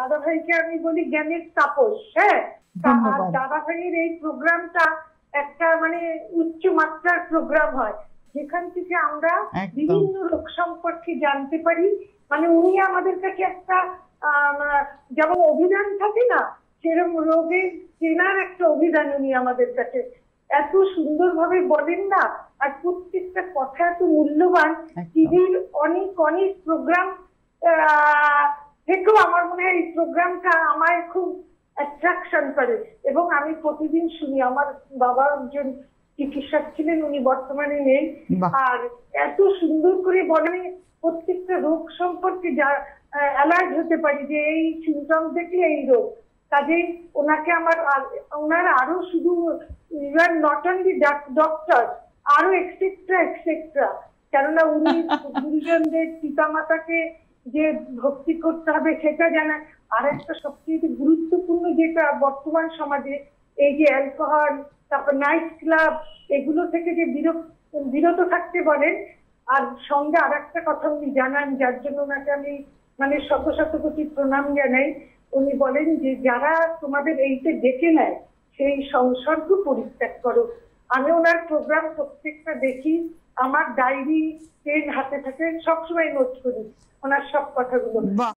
দাদা ভাইকে আমি বলি জ্ঞানের তাপস। হ্যাঁ, আর দাদা ভাইয়ের এই প্রোগ্রামটা একটা মানে উচ্চ মাত্রার প্রোগ্রাম হয়, যেখান থেকে আমরা বিভিন্ন রোগ সম্পর্কে জানতে পারি। মানে উনি আমাদের কাছে একটা যেমন অভিধান থাকে না, সেরকম রোগের চেনার একটা অভিধান উনি আমাদের কাছে এত সুন্দরভাবে বলেন না, আর প্রত্যেকটা কথা এত মূল্যবান। টিভির অনেক অনেক প্রোগ্রাম থেকেও আমার মনে হয় এই প্রোগ্রামটা আমায় খুব অ্যাট্রাকশন করে, এবং আমি প্রতিদিন শুনি। আমার বাবা একজন চিকিৎসক ছিলেন, উনি বর্তমানে নেই, আর এত সুন্দর করে বলে প্রত্যেকটা রোগ সম্পর্কে যা অ্যালার্ট হতে পারি যে এই সিমটম দেখলে এই রোগ। কাজেই ওনাকে আমার ওনার আরো শুধু নট অনলি ডক্টর, আরো এক্সেট্রা এক্সেট্রা, কেননা উনি গুরুজনদের পিতামাতাকে যে ভক্তি করতে হবে সেটা জানায়। আর একটা সবচেয়ে গুরুত্বপূর্ণ যেটা বর্তমান সমাজে, এই যে অ্যালকোহল, তারপর নাইট ক্লাব, এগুলো থেকে যে বিরত থাকতে বলেন। আর সঙ্গে আর একটা কথা উনি জানান, যার জন্য ওনাকে আমি মানে শত শত কোটি প্রণাম জানাই। উনি বলেন যে যারা তোমাদের এইটা ডেকে নেয় সেই সংসর্গ পরিত্যাগ করো। আমি ওনার প্রোগ্রাম প্রত্যেকটা দেখি, আমার ডায়েরি পেন হাতে থাকে, সবসময় নোট করি ওনার সব কথাগুলো।